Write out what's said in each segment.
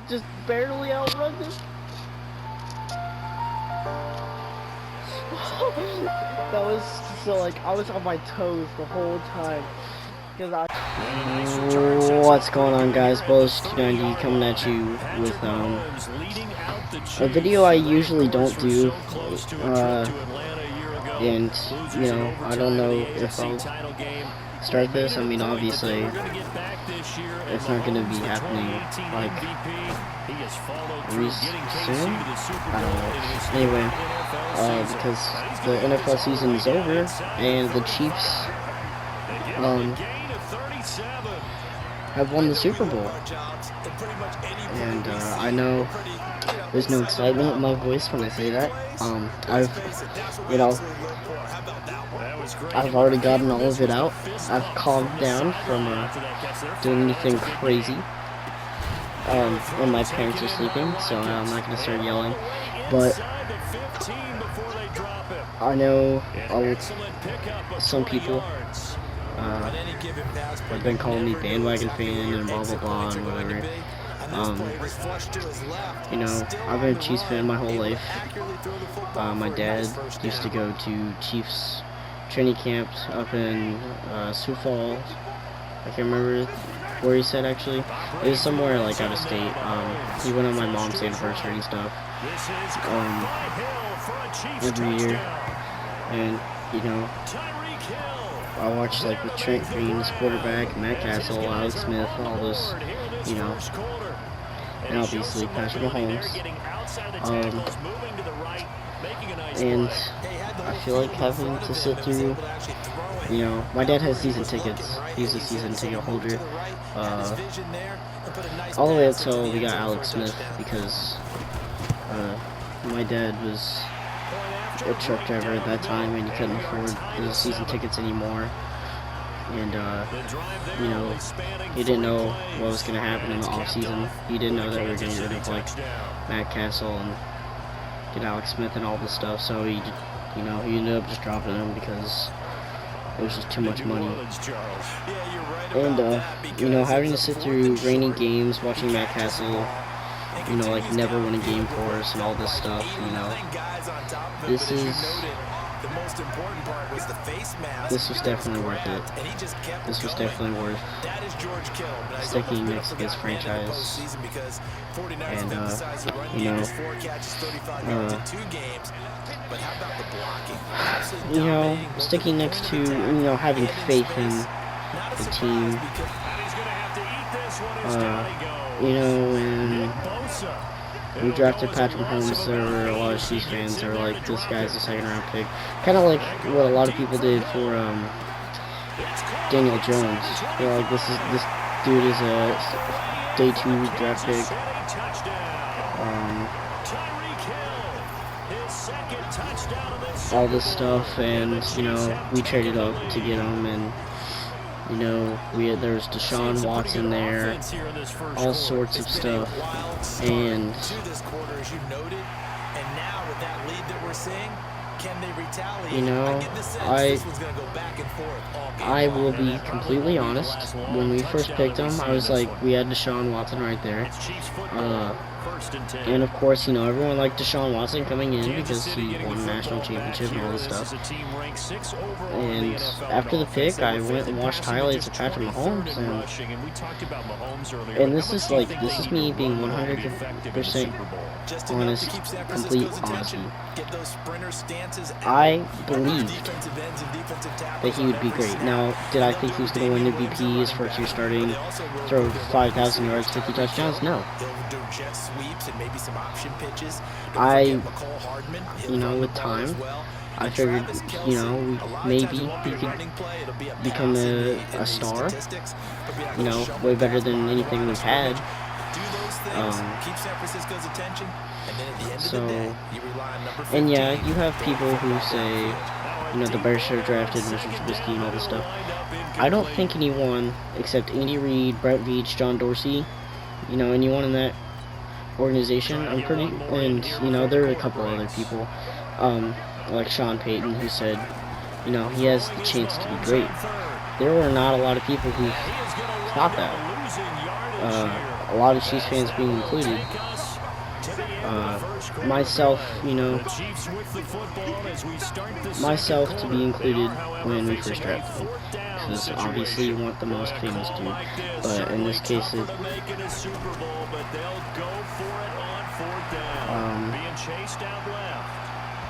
Just barely outrun this. That was so like I was on my toes the whole time because What's going on, guys? Bullish290 coming at you with a video I usually don't do, and you know, I don't know if I'll start this. I mean, obviously it's not going to be happening like soon. I don't know. Anyway, because the NFL season is over and the Chiefs have won the Super Bowl, and I know there's no excitement in my voice when I say that. I've already gotten all of it out. I've calmed down from doing anything crazy when my parents are sleeping, so I'm not going to start yelling. But I know some people have been calling me bandwagon fan and blah blah blah and whatever. You know, I've been a Chiefs fan my whole life. My dad used to go to Chiefs training camps up in Sioux Falls. I can't remember where he said actually. It was somewhere like out of state. He went on my mom's anniversary and stuff every year, and you know, I watched like with Trent Green's quarterback, Matt Castle, Alex Smith, all this, you know, and obviously Patrick Mahomes. And I feel like having to sit through, you know, my dad has season tickets. He's a season ticket holder. All the way up till we got Alex Smith, because my dad was a truck driver at that time and he couldn't afford his season tickets anymore. And you know, he didn't know what was going to happen in the off season. He didn't know that we were going to get rid of like Matt Castle and get Alex Smith and all this stuff. So he, you know, he ended up just dropping him because it was just too much money. And you know, having to sit through raining games, watching Matt Castle, you know, like never win a game for us and all this stuff, you know, this was definitely worth it. This was definitely worth sticking next to this franchise. And you know, sticking next to, you know, having faith in the team. You know, when we drafted Patrick Mahomes, there were a lot of Chiefs fans that were like, this guy's a second-round pick. Kind of like what a lot of people did for Daniel Jones. They're like, this dude is a day 2 draft pick. All this stuff, and you know, we traded up to get him, and you know, there was Deshaun Watson there, all sorts of stuff, and you know, I will be completely honest. When we first picked him, I was like, we had Deshaun Watson right there. And of course, you know, everyone liked Deshaun Watson coming in because he won a national championship and all this stuff. And after the pick, I went and watched highlights of Patrick Mahomes, and this is me being 100% honest, complete honesty. I believed that he would be great. Now, did I think he was going to win MVP his first year starting, throw 5,000 yards, 50 touchdowns? No. You know, with time, I figured, you know, maybe he could become a star, you know, way better than anything we've had. And yeah, you have people who say, you know, the Bears should have drafted Mr. Trubisky and all this stuff. I don't think anyone except Andy Reid, Brett Veach, John Dorsey, you know, anyone in that organization, and you know, there are a couple other people, like Sean Payton, who said, you know, he has the chance to be great. There were not a lot of people who thought that. A lot of Chiefs fans being included. Myself, you know, myself to be included when we first drafted him, because obviously you want the most famous dude, but in this case it,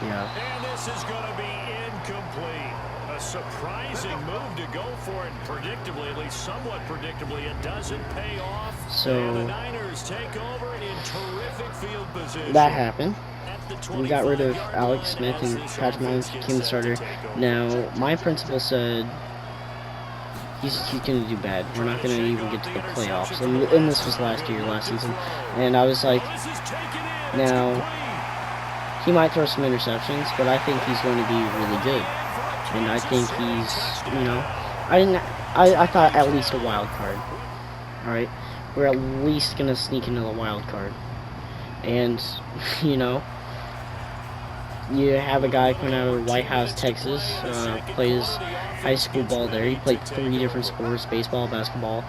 yeah. And this is going to be incomplete. A surprising move to go for it, predictably, at least somewhat predictably, it doesn't pay off. So and the Niners take over in terrific field position. That happened. We got rid of Alex Smith and Patrick Mahomes became the starter. Now, my principal said he's going to do bad. We're not going to even get to the playoffs. And this was last season. And I was like, now, he might throw some interceptions, but I think he's going to be really good. And I think he's, you know, I thought at least a wild card. Alright? We're at least going to sneak into the wild card. And, you know, you have a guy coming out of White House, Texas, plays high school ball there. He played 3 different sports, baseball, basketball.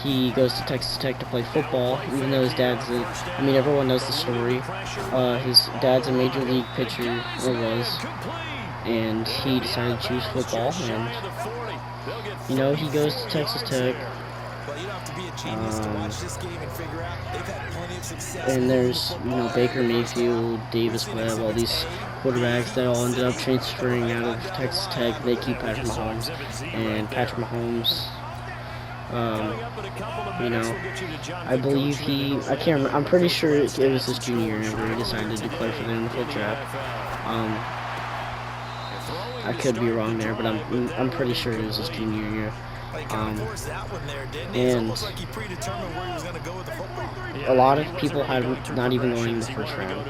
He goes to Texas Tech to play football, even though his dad's everyone knows the story. His dad's a major league pitcher, or was, and he decided to choose football, and, you know, he goes to Texas Tech. And there's, you know, Baker Mayfield, Davis Webb, all these quarterbacks that all ended up transferring out of Texas Tech. They keep Patrick Mahomes, and Patrick Mahomes, you know, I believe I can't remember, I'm pretty sure it was his junior year where he decided to declare for the NFL draft. I could be wrong there, but I'm pretty sure it was his junior year. And a lot of people had not even going in the first round.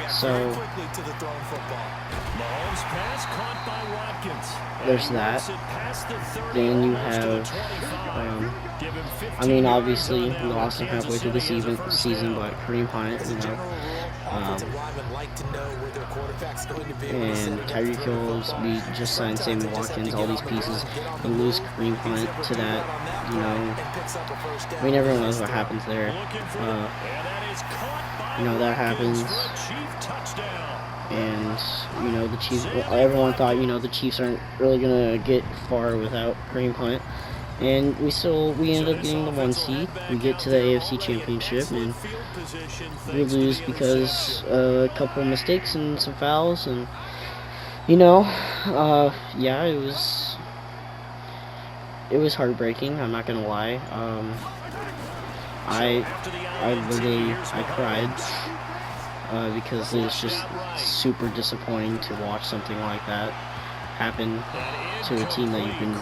So there's that. Then you have, obviously we lost him halfway through the season, but Kareem Hunt, you know. And Tyreek Hill, we just signed Sammy Watkins, all these pieces, and lose Kareem Hunt to that, you know. Everyone knows what happens there. You know, that happens. And, you know, the Chiefs, everyone thought, you know, the Chiefs aren't really going to get far without Kareem Hunt. And we ended up getting the 1 seed. We get to the AFC Championship, and we lose because a couple of mistakes and some fouls, and, you know, yeah, it was heartbreaking, I'm not gonna lie. I cried, because it was just super disappointing to watch something like that happen to a team that you've been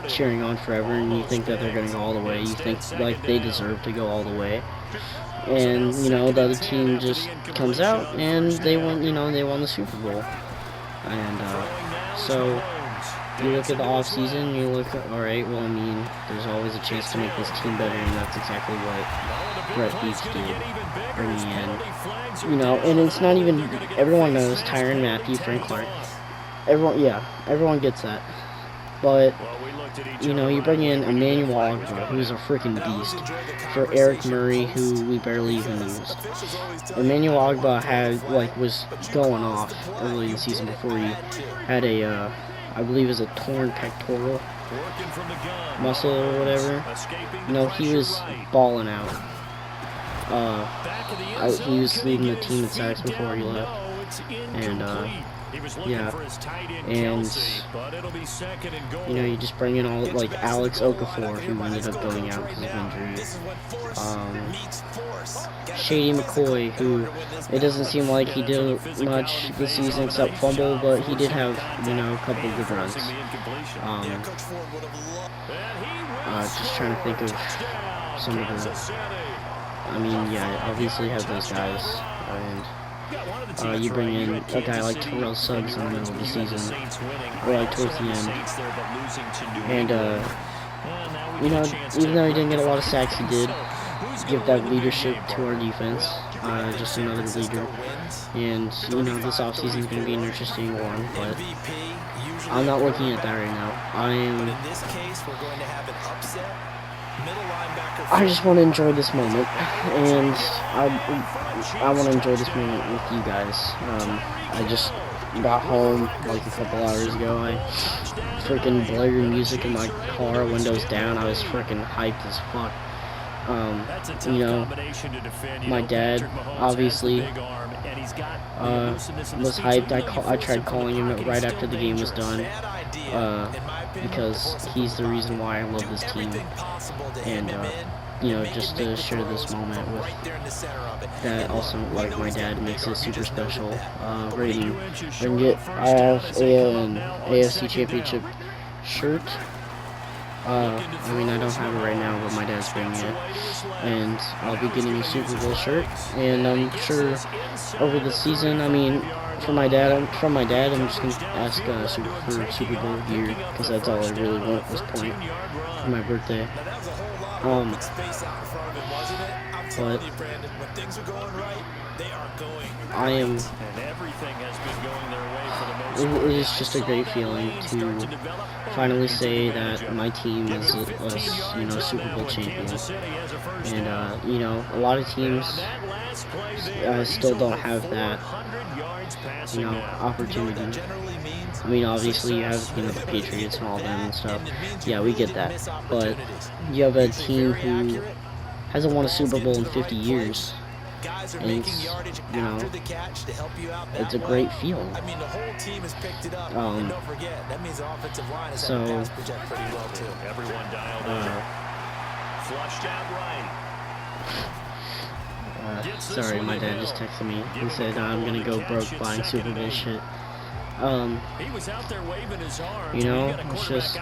cheering on forever, and you think that they're going to go all the way. You think like they deserve to go all the way, and, you know, the other team just comes out and they won. You know, they won the Super Bowl. And so you look at the off season, you look at, all right, well, there's always a chance to make this team better, and that's exactly what Brett Veach did, bringing in, you know, and it's not even, everyone knows Tyrann Mathieu, Frank Clark. Everyone gets that. But Well, we looked at each you know, other you bring right in away. We knew Emmanuel what was Ogba, coming. who's a freaking beast, for Eric Murray, who we barely even used. Emmanuel Ogba was going off early in the season before he had I believe it was a torn pectoral Working from the gun. muscle or whatever. Escaping You the know, he pressure was right. balling out. Back of the end zone. He was Could he leading the get team in his sacks feet before he down? left. No, it's And incomplete. He was looking yeah, for his tight end and Kelsey, but it'll be second and goal. you know, you just bring in all like Alex Okafor, who ended up going out because of injury. Shady McCoy, who it doesn't seem like he did much this season except fumble, but he did have, you know, a couple of good runs. Just trying to think of some of the. I mean, yeah, obviously you have those guys, and you bring in a guy like Terrell Suggs in the middle of the season, or like towards the end, and you know, even though he didn't get a lot of sacks, he did give that leadership to our defense. Just another leader, and you know, this offseason is going to be an interesting one, but I'm not looking at that right now. I just want to enjoy this moment, and I want to enjoy this moment with you guys. I just got home like a couple hours ago. I freaking blared music in my car, windows down. I was freaking hyped as fuck. You know, my dad obviously was hyped. I tried calling him right after the game was done, because he's the reason why I love this team, and you know, just to share this moment with that. Also, like, my dad makes it super special. Rating. I have an AFC Championship shirt. I mean, I don't have it right now, but my dad's bringing it, and I'll be getting a Super Bowl shirt, and I'm sure over the season, I mean, from my dad, I'm just gonna ask for Super Bowl gear, because that's all I really want at this point for my birthday. But I am. It is just a great feeling to finally say that my team is you know, Super Bowl champion. And you know, a lot of teams still don't have that, you know, opportunity. I mean, obviously you have, you know, the Patriots and all them and stuff. Yeah, we get that. But you have a team who hasn't won a Super Bowl in 50 years. And it's, you know, it's a great feeling. So, sorry, my dad just texted me. He said I'm gonna go broke buying Super Bowl shit. You know, it's just,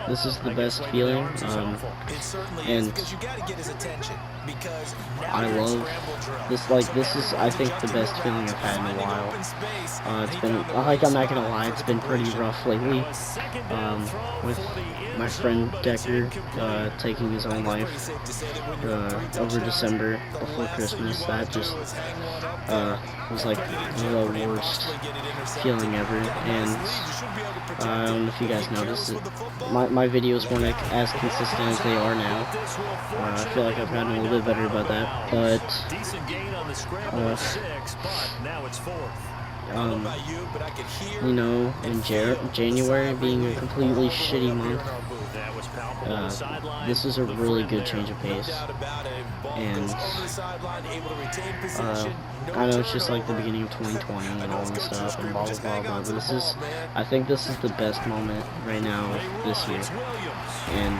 this is the best feeling, and I love this. Like, this is, I think, the best feeling I've had in a while. It's been, like, I'm not gonna lie, it's been pretty rough lately, with my friend Decker taking his own life over December before Christmas. That just was like the worst feeling ever. And I don't know if you guys noticed it, my videos weren't as consistent as they are now. I feel like I've gotten a little bit better about that, but you know, in January being a completely shitty month, this is a really good change of pace. And I know it's just like the beginning of 2020 and all this stuff and blah blah blah blah, but I think this is the best moment right now this year. And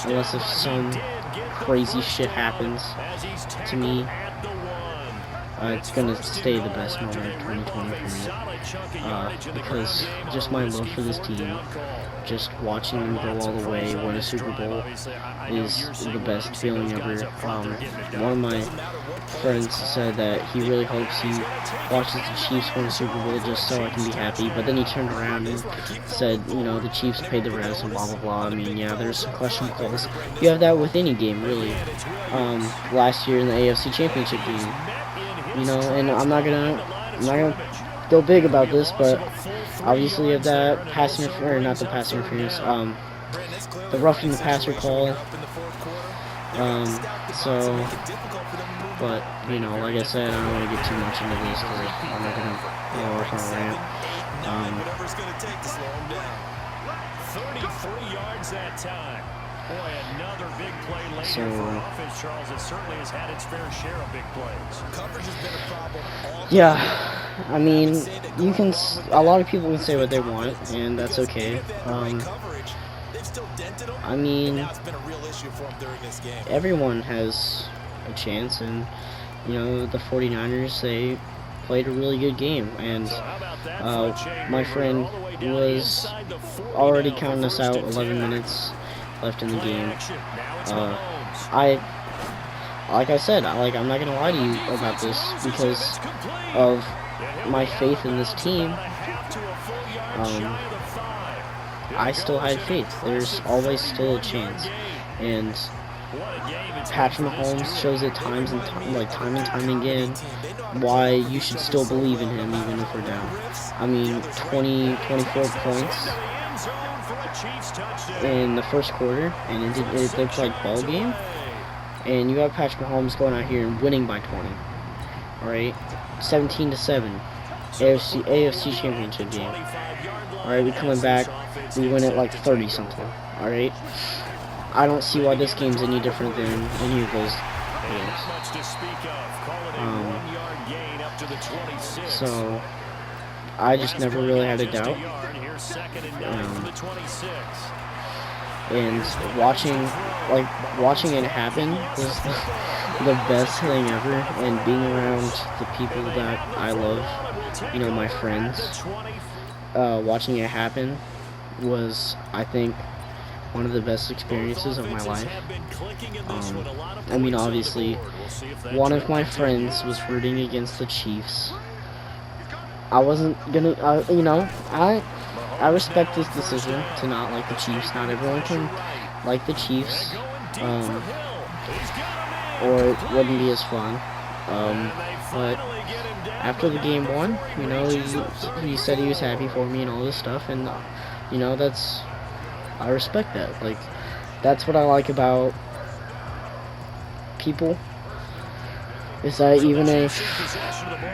unless if some crazy shit happens to me, it's gonna stay the best moment of 2020 for me, because just my love for this team, just watching them go all the way, win a Super Bowl, is the best feeling ever. One of my friends said that he really hopes he watches the Chiefs win a Super Bowl just so I can be happy, but then he turned around and said, you know, the Chiefs paid the refs and blah blah blah. I mean, yeah, there's some questionable calls. You have that with any game, really. Last year in the AFC Championship game, you know, and I'm not gonna still big about this, but obviously you have that pass interference, or not the pass interference, the roughing the passer call. So, but, you know, like I said, I don't want to get too much into this because I'm not going to go off on a rant. 33 yards that time. Boy, another big play later for offense, Charles. It certainly has had its fair share of big plays. Coverage has been a problem. Yeah, I mean, you can. A lot of people can say what they want, and that's okay. I mean, everyone has a chance, and you know, the 49ers, they played a really good game, and my friend was already counting us out. 11 minutes left in the game. Like I said, I'm not gonna lie to you about this because of my faith in this team. I still had faith. There's always still a chance, and Patrick Mahomes shows it time and time again why you should still believe in him even if we're down. I mean, 24 points in the first quarter, and it looked like ball game. And you have Patrick Mahomes going out here and winning by 20. Alright? 17-7. AFC Championship game. Alright, we're coming back. We win it like 30-something. Alright? I don't see why this game's any different than any of those games. So, I just never really had a doubt. And watching it happen was the best thing ever, and being around the people that I love, you know, my friends, watching it happen was, I think, one of the best experiences of my life. I mean, obviously, one of my friends was rooting against the Chiefs. I wasn't gonna, you know, I respect this decision to not like the Chiefs. Not everyone can like the Chiefs, or it wouldn't be as fun. But after the game won, you know, he said he was happy for me and all this stuff, and you know, I respect that. Like, that's what I like about people, is that even if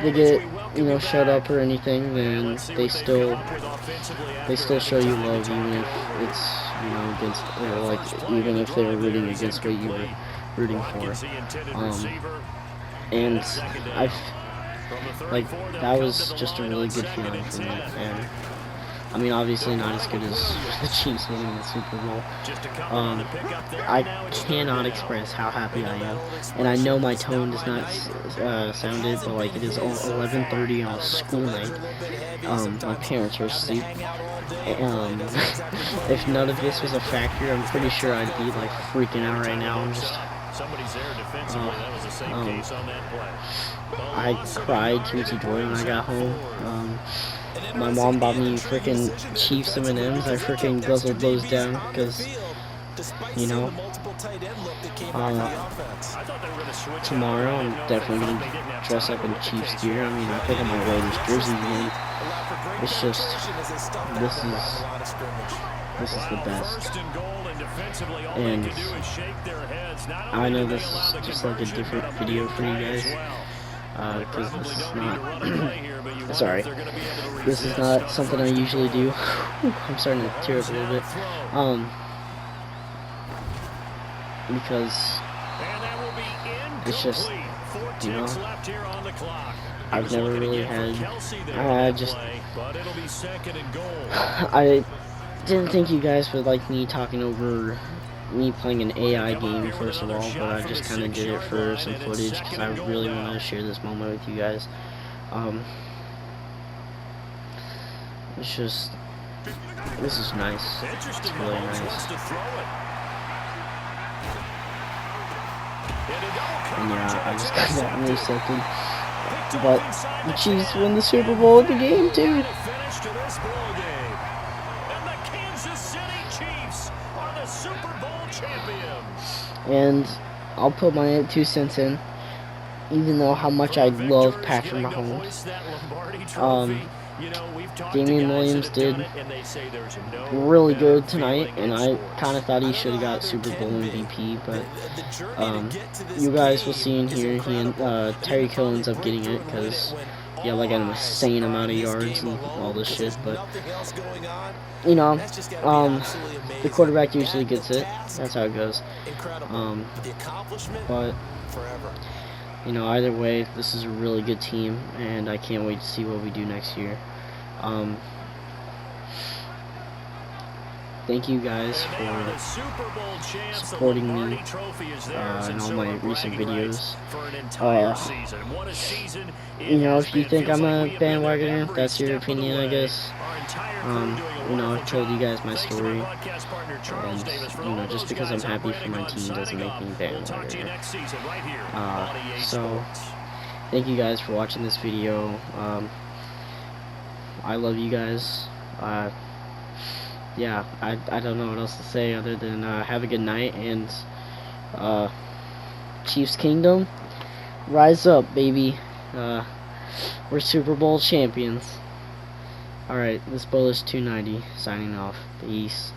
they get, you know, shut up or anything, then they still show you love, even if it's, you know, against, or like, even if they're rooting against what you were rooting for. And that was just a really good feeling for me. And I mean, obviously not as good as the Chiefs winning the Super Bowl. I cannot express how happy I am, and I know my tone does not sound it, but like, it is 11:30 on a school night. My parents are asleep. If none of this was a factor, I'm pretty sure I'd be like freaking out right now. I'm just. I cried tears of joy when I got home. My mom bought me freaking Chiefs M&Ms. I freaking guzzled those down because, you know, tomorrow I'm definitely going to dress up in Chiefs gear. I mean, I pick up my Raiders jersey again. It's just, this is the best. And I know this is just like a different video for you guys, because this is not, sorry, this is not something I usually do. I'm starting to tear up a little bit, because it's just, you know, I've never really had, I didn't think you guys would like me talking over me playing an AI game, first of all, but I just kind of did it for some footage because I really wanted to share this moment with you guys. It's just, this is nice. It's really nice. And yeah, I just got that intercepted. But the Chiefs win the Super Bowl at the game, too. And I'll put my 2 cents in. even though how much I love Patrick Mahomes. Damian Williams did really good tonight, and I kind of thought he should have got Super Bowl MVP, but you guys will see in here, he and Tyreek Hill ends up getting it because he had like an insane amount of yards and all this shit, but you know, the quarterback usually gets it. That's how it goes. But you know, either way, this is a really good team, and I can't wait to see what we do next year. Thank you guys for supporting me in all my recent videos. You know, if you think I'm a bandwagoner, that's your opinion, I guess. You know, I've told you guys my story, and you know, just because I'm happy for my team doesn't make me a bandwagoner. So, thank you guys for watching this video. I love you guys. Yeah, I don't know what else to say other than have a good night, and Chiefs Kingdom, rise up, baby. We're Super Bowl champions. Alright, this Bullish 290 signing off. Peace.